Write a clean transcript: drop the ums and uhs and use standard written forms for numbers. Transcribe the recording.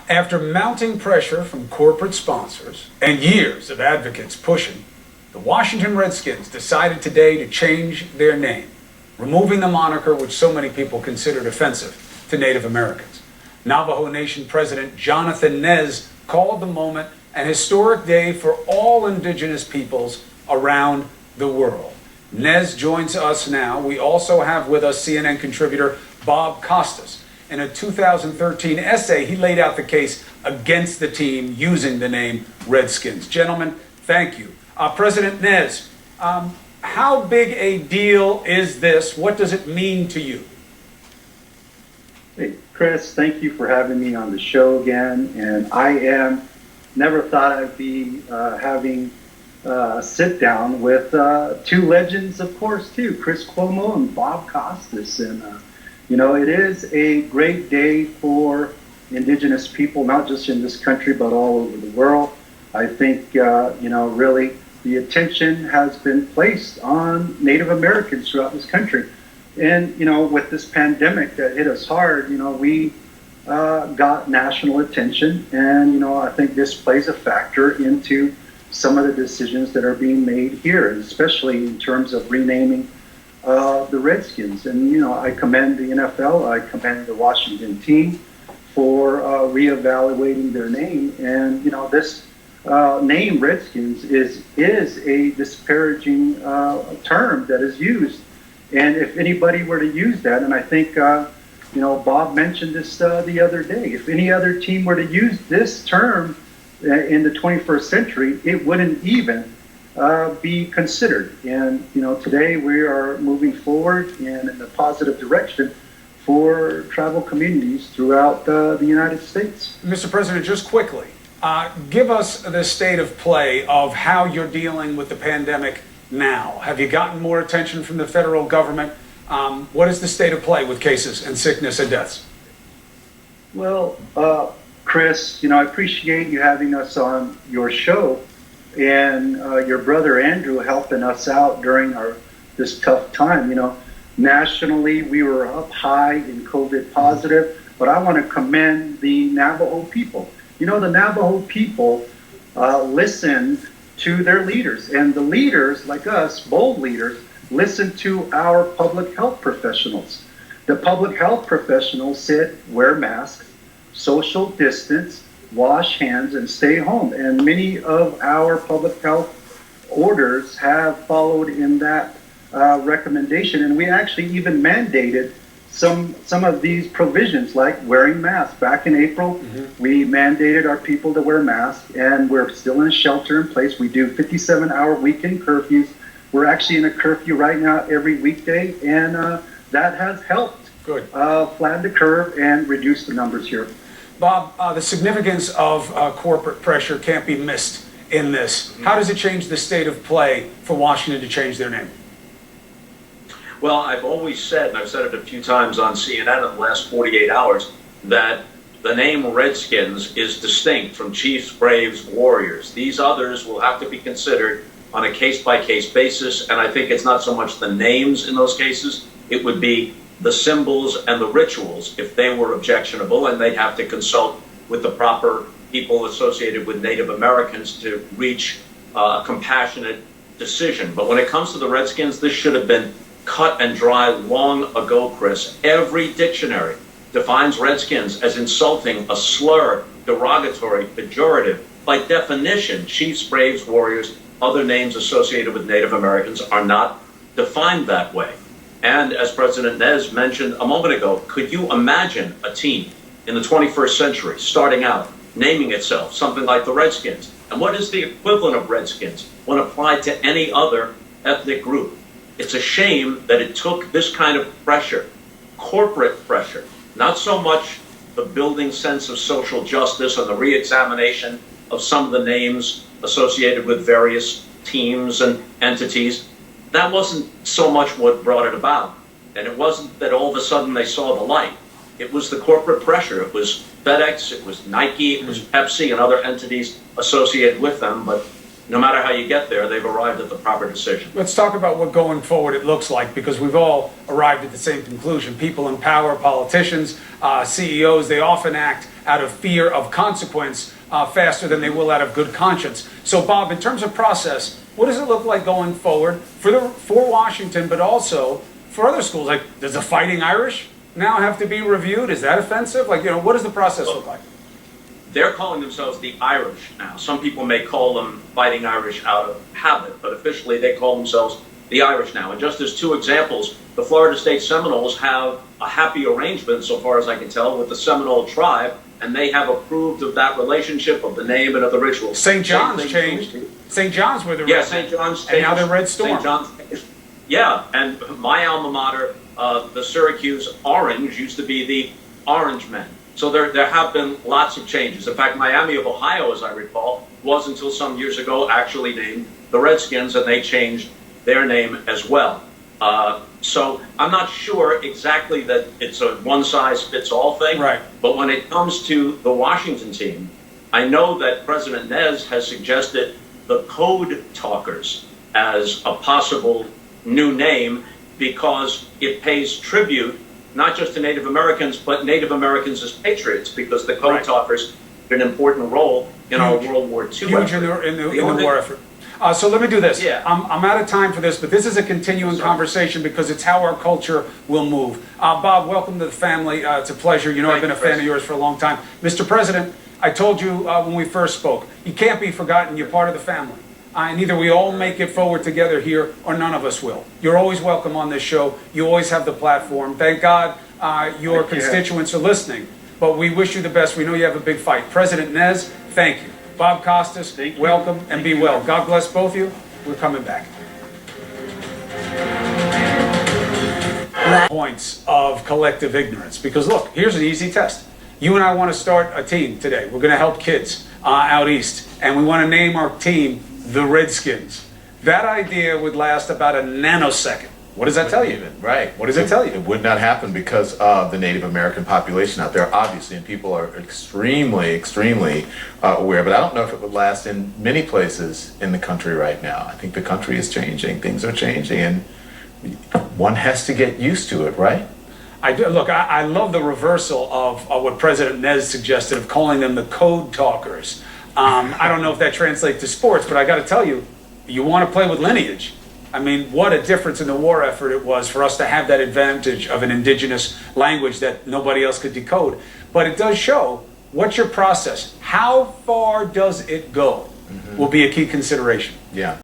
After mounting pressure from corporate sponsors and years of advocates pushing, the Washington Redskins decided today to change their name, removing the moniker which so many people considered offensive to Native Americans. Navajo Nation President Jonathan Nez called the moment an historic day for all indigenous peoples around the world. Nez joins us now. We also have with us CNN contributor Bob Costas. In a 2013 essay, he laid out the case against the team using the name Redskins. Gentlemen, thank you. President Nez, how big a deal is this? What does it mean to you? Hey, Chris, thank you for having me on the show again. And I never thought I'd be having a sit down with two legends, of course, too, Chris Cuomo and Bob Costas. And, you know, it is a great day for indigenous people, not just in this country, but all over the world. I think, you know, really the attention has been placed on Native Americans throughout this country. And, you know, with this pandemic that hit us hard, you know, we got national attention. And, you know, I think this plays a factor into some of the decisions that are being made here, especially in terms of renaming the Redskins. And, you know, I commend the NFL, I commend the Washington team for reevaluating their name. And, you know, this name Redskins is a disparaging term that is used. And if anybody were to use that, and I think, you know, Bob mentioned this the other day, if any other team were to use this term in the 21st century, it wouldn't even be considered. And, you know, today we are moving forward in a positive direction for tribal communities throughout the United States. Mr. President, just quickly, give us the state of play of how you're dealing with the pandemic now. Have you gotten more attention from the federal government? What is the state of play with cases and sickness and deaths? Well, Chris, you know, I appreciate you having us on your show, and your brother Andrew helping us out during this tough time. You know, nationally we were up high in COVID positive, but I want to commend the Navajo people. You know, the Navajo people listened to their leaders, and the leaders, like us, bold leaders, listened to our public health professionals. The public health professionals said, wear masks, social distance, wash hands, and stay home. And many of our public health orders have followed in that recommendation. And we actually even mandated some of these provisions, like wearing masks. Back in April, we mandated our people to wear masks, and we're still in shelter in place. We do 57-hour weekend curfews. We're actually in a curfew right now every weekday, and that has helped flatten the curve and reduce the numbers here. Bob, the significance of corporate pressure can't be missed in this. How does it change the state of play for Washington to change their name? Well, I've always said, and I've said it a few times on CNN in the last 48 hours, that the name Redskins is distinct from Chiefs, Braves, Warriors. These others will have to be considered on a case-by-case basis, and I think it's not so much the names in those cases, it would be the symbols and the rituals if they were objectionable, and they'd have to consult with the proper people associated with Native Americans to reach a compassionate decision. But when it comes to the Redskins, this should have been cut and dry long ago, Chris. Every dictionary defines Redskins as insulting, a slur, derogatory, pejorative. By definition, Chiefs, Braves, Warriors, other names associated with Native Americans are not defined that way. And as President Nez mentioned a moment ago, could you imagine a team in the 21st century starting out naming itself something like the Redskins? And what is the equivalent of Redskins when applied to any other ethnic group? It's a shame that it took this kind of pressure, corporate pressure, not so much the building sense of social justice and the re-examination of some of the names associated with various teams and entities. That wasn't so much what brought it about. And it wasn't that all of a sudden they saw the light. It was the corporate pressure. It was FedEx, it was Nike, it was Pepsi and other entities associated with them. But no matter how you get there, they've arrived at the proper decision. Let's talk about what going forward it looks like, because we've all arrived at the same conclusion. People in power, politicians, CEOs, they often act out of fear of consequence faster than they will out of good conscience. So, Bob, in terms of process, what does it look like going forward for Washington, but also for other schools? Like, does the Fighting Irish now have to be reviewed? Is that offensive? Like, what does the process look like? They're calling themselves the Irish now. Some people may call them Fighting Irish out of habit, but officially they call themselves the Irish now. And just as two examples, the Florida State Seminoles have a happy arrangement, so far as I can tell, with the Seminole tribe, and they have approved of that relationship, of the name and of the ritual. St. John's changed. St. John's were the yeah, Red, St. John's and now they're Red Storm. St. John's, yeah, and my alma mater, the Syracuse Orange, used to be the Orange Men. So there have been lots of changes. In fact, Miami of Ohio, as I recall, was until some years ago actually named the Redskins, and they changed their name as well. So I'm not sure exactly that it's a one-size-fits-all thing. Right. But when it comes to the Washington team, I know that President Nez has suggested the Code Talkers as a possible new name because it pays tribute not just to Native Americans, but Native Americans as patriots, because the Code Talkers played an important role in our World War II Huge effort. in the war effort. So let me do this. Yeah. I'm out of time for this, but this is a continuing conversation because it's how our culture will move. Bob, welcome to the family. It's a pleasure. You know, I've been a fan of yours for a long time. Mr. President, I told you when we first spoke, you can't be forgotten. You're part of the family. And either we all make it forward together here or none of us will. You're always welcome on this show. You always have the platform. Thank God your constituents are listening. But we wish you the best. We know you have a big fight. President Nez, thank you. Bob Costas, welcome and be well. God bless both of you. We're coming back. Points of collective ignorance. Because look, here's an easy test. You and I want to start a team today. We're going to help kids out east. And we want to name our team the Redskins. That idea would last about a nanosecond. What does that tell you? Right. What does it tell you? It would not happen because of the Native American population out there, obviously, and people are extremely, extremely aware. But I don't know if it would last in many places in the country right now. I think the country is changing. Things are changing, and one has to get used to it, right? I do. Look, I love the reversal of what President Nez suggested of calling them the Code Talkers. I don't know if that translates to sports, but I got to tell you, you want to play with lineage. I mean, what a difference in the war effort it was for us to have that advantage of an indigenous language that nobody else could decode. But it does show what's your process. How far does it go will be a key consideration. Yeah.